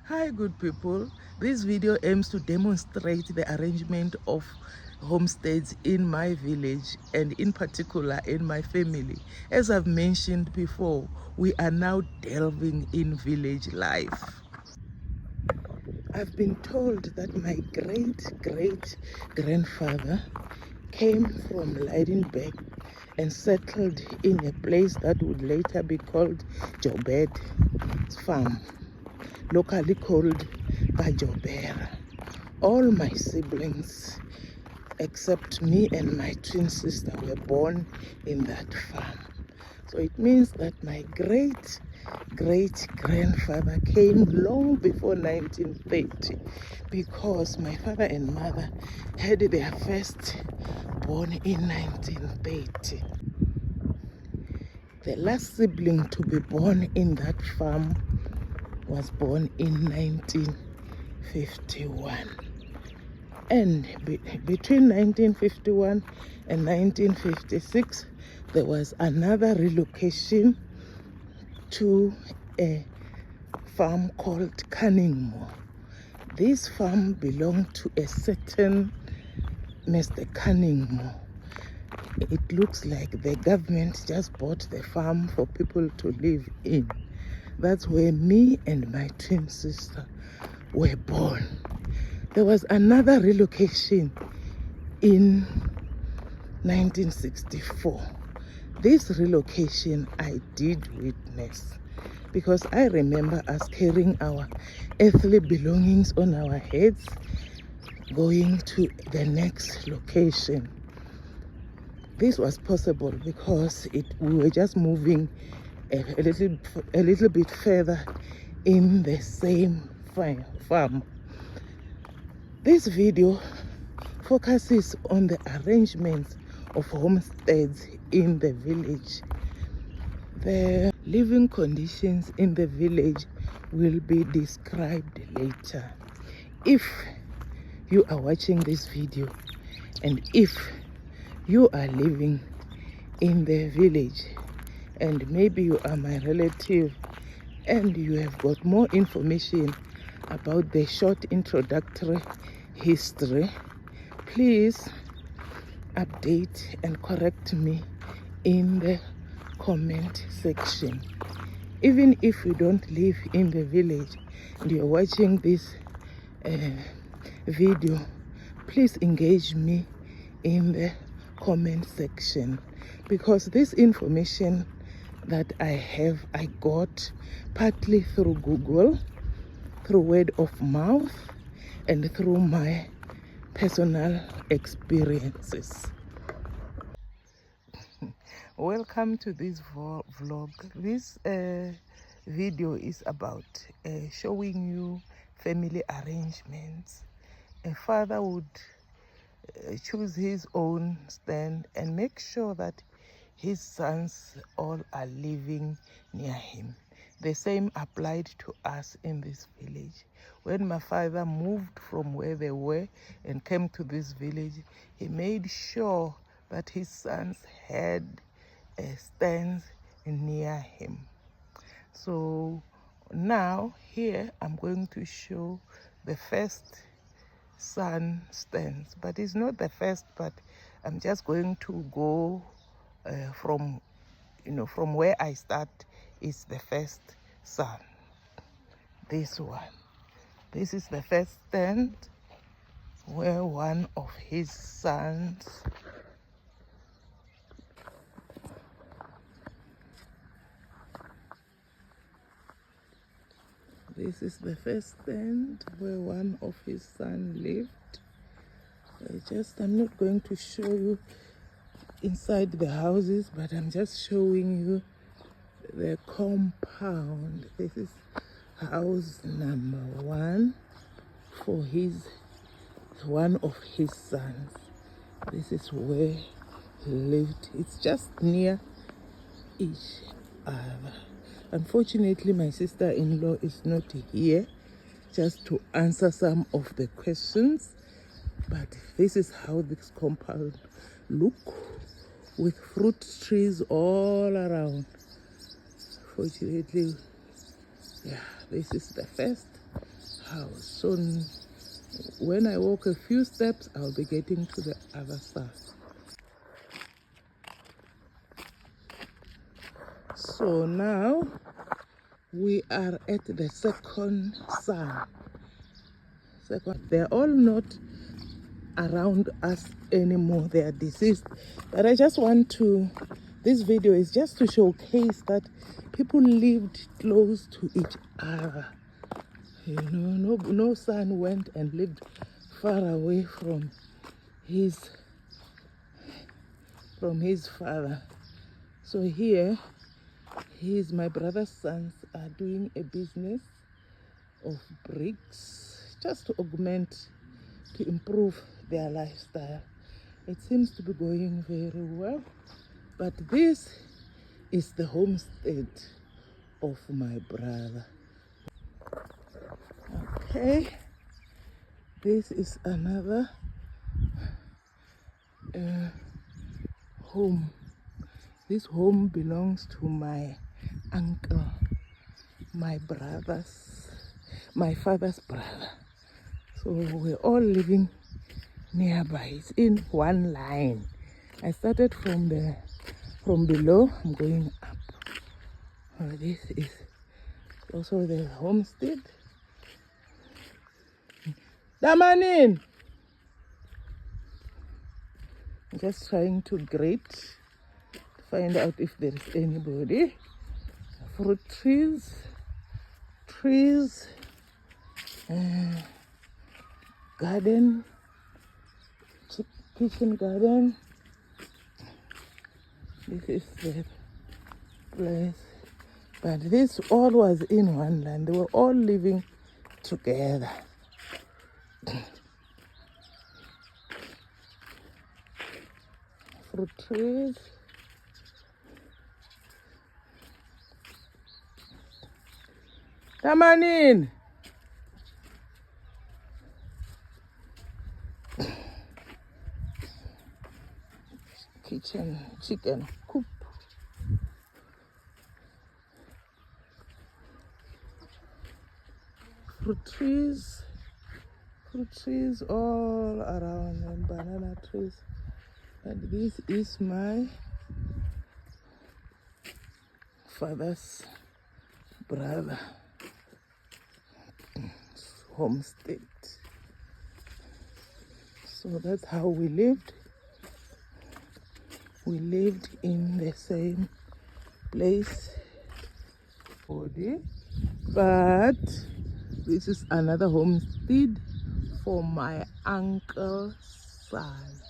Hi good people, this video aims to demonstrate the arrangement of homesteads in my village and in particular in my family. As I've mentioned before, we are now delving in village life. I've been told that my great-great-grandfather came from Lydenburg and settled in a place that would later be called Jobed's farm, locally called Bajobera. All my siblings, except me and my twin sister, were born in that farm. So it means that my great-great-grandfather came long before 1930, because my father and mother had their first born in 1930. The last sibling to be born in that farm was born in 1951. And between 1951 and 1956, there was another relocation to a farm called Cunningmore. This farm belonged to a certain Mr. Cunningmore. It looks like the government just bought the farm for people to live in. That's where me and my twin sister were born. There was another relocation in 1964. This relocation I did witness, because I remember us carrying our earthly belongings on our heads, going to the next location. This was possible because we were just moving a little bit further in the same farm. This video focuses on the arrangements of homesteads in the village. The living conditions in the village will be described later. If you are watching this video and if you are living in the village and maybe you are my relative and you have got more information about the short introductory history, please update and correct me in the comment section. Even if you don't live in the village and you're watching this video, please engage me in the comment section, because this information that I got partly through Google, through word of mouth, and through my personal experiences. Welcome to this vlog. This video is about showing you family arrangements. A father would choose his own stand and make sure that his sons all are living near him. The same applied to us in this village. When my father moved from where they were and came to this village, he made sure that his sons had stands near him. So now here I'm going to show the first son stands, but it's not the first, but I'm just going to go from where I start is the first son. This one. This is the first stand where one of his sons This is the first stand where one of his sons lived. I'm not going to show you inside the houses, but I'm just showing you the compound. This is house number 1 for one of his sons. This is where he lived. It's just near each other. Unfortunately, my sister-in-law is not here just to answer some of the questions, but this is how this compound look, with fruit trees all around. Fortunately, yeah, this is the first house. So when I walk a few steps, I'll be getting to the other side. So now we are at the second son. They're all not around us anymore, they are deceased. But I just want to, this video is just to showcase that people lived close to each other. You know, no son went and lived far away from his father. So here, my brother's sons are doing a business of bricks just to augment, to improve their lifestyle. It seems to be going very well, but this is the homestead of my brother. Okay, this is another home. This home belongs to my uncle, my father's brother. So we're all living nearby. It's in one line. I started from below, I'm going up. This is also the homestead. Damanin! I'm just trying to grate to find out if there is anybody. Fruit trees, garden, kitchen garden. This is the place. But this all was in one land. They were all living together. Fruit trees. Come on in. Kitchen, chicken coop. Fruit trees all around, and banana trees. And this is my father's brother homestead. So that's how we lived. We lived in the same place, but this is another homestead for my uncle's son.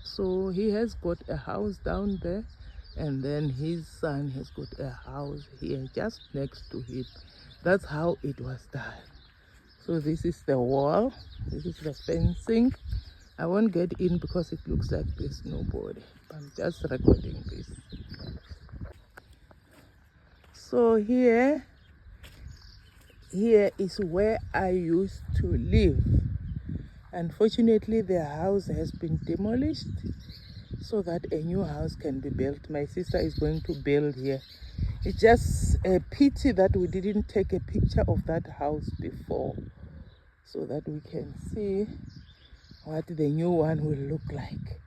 So he has got a house down there, and then his son has got a house here just next to him. That's how it was done. So this is the wall, this is the fencing. I won't get in because it looks like there's nobody. I'm just recording this. So here is where I used to live. Unfortunately, the house has been demolished so that a new house can be built. My sister is going to build here. It's just a pity that we didn't take a picture of that house before so that we can see what the new one will look like.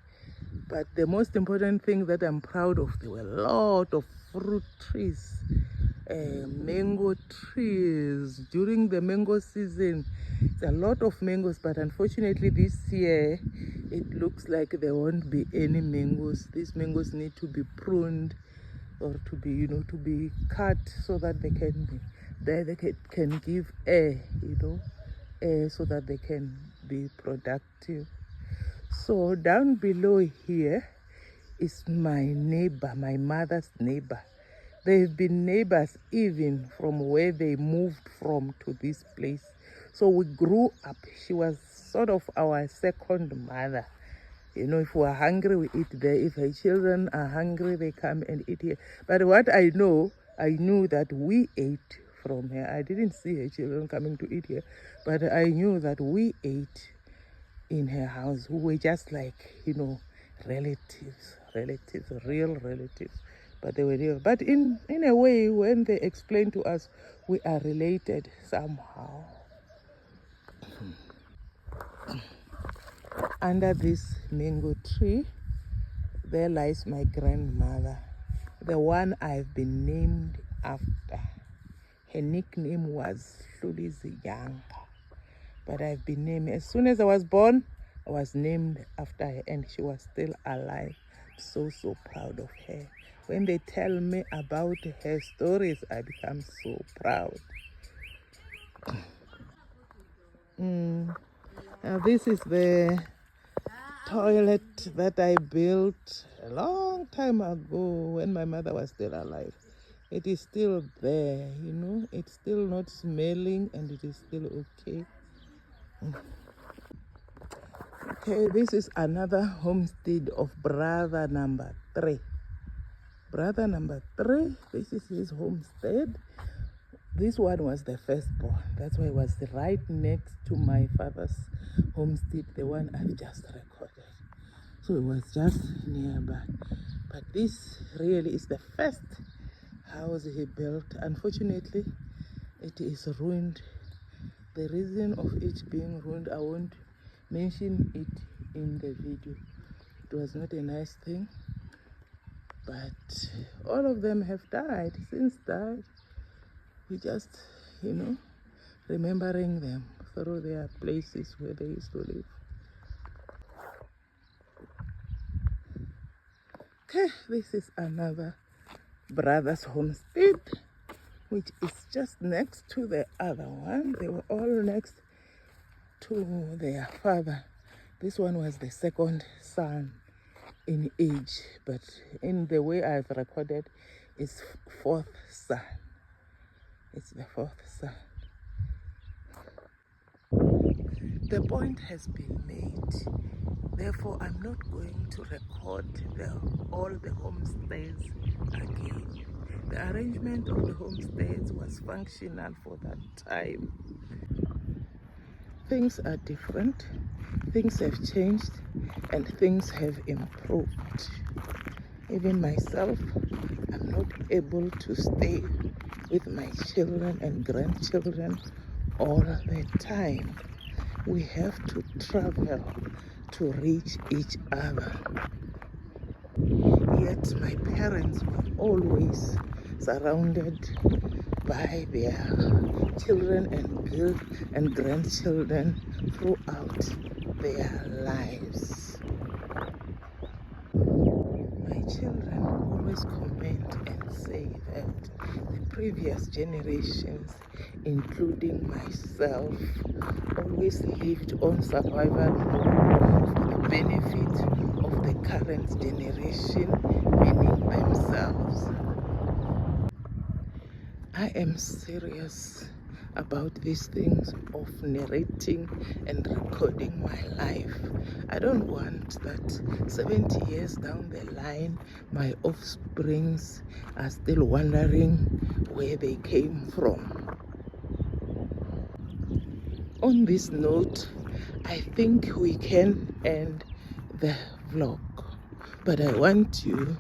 But the most important thing that I'm proud of, there were a lot of fruit trees, mango trees. During the mango season, it's a lot of mangoes, but unfortunately this year, it looks like there won't be any mangoes. These mangoes need to be pruned or to be, to be cut so that they can give air, air so that they can be productive. So down below here is my neighbor, my mother's neighbor. They've been neighbors even from where they moved from to this place. So we grew up. She was sort of our second mother. If we're hungry, we eat there. If her children are hungry, they come and eat here. But what I knew that we ate from her. I didn't see her children coming to eat here, but I knew that we ate in her house, who were just like, relatives, real relatives. but they were there. But in a way, when they explained to us, we are related somehow. Under this mango tree, there lies my grandmother, the one I've been named after. Her nickname was Hluliziyanga, but I've been named, as soon as I was born, I was named after her, and she was still alive. So proud of her. When they tell me about her stories, I become so proud. Now this is the toilet that I built a long time ago when my mother was still alive. It is still there, you know, it's still not smelling, and it is still okay. Okay, this is another homestead of brother number 3. Brother number 3, this is his homestead. This one was the firstborn. That's why it was right next to my father's homestead, the one I've just recorded. So it was just nearby. But this really is the first house he built. Unfortunately, it is ruined. The reason of it being ruined, I won't mention it in the video. It was not a nice thing. But all of them have died, since died. We just, you know, remembering them through their places where they used to live. Okay, this is another brother's homestead, which is just next to the other one. They were all next to their father. This one was the second son in age, but in the way I've recorded, it's fourth son. It's the fourth son. The point has been made. Therefore, I'm not going to record all the homesteads again. The arrangement of the homesteads was functional for that time. Things are different. Things have changed, and things have improved. Even myself, I'm not able to stay with my children and grandchildren all the time. We have to travel to reach each other. Yet my parents were always surrounded by their children and grandchildren throughout their lives. My children always comment and say that the previous generations, including myself, always lived on survival mode for the benefit of the current generation, meaning themselves. I am serious about these things of narrating and recording my life. I don't want that 70 years down the line, my offsprings are still wondering where they came from. On this note, I think we can end the vlog, but I want you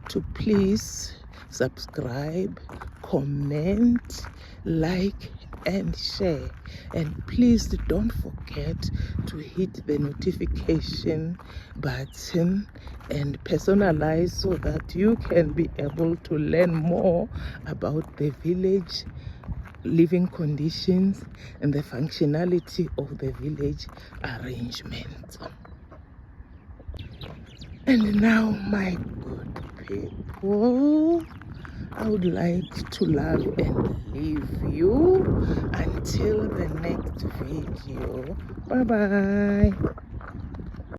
to please subscribe, comment, like, and share. And please don't forget to hit the notification button and personalize so that you can be able to learn more about the village living conditions and the functionality of the village arrangement. And now, my good people, I would like to love and leave you until the next video. Bye bye.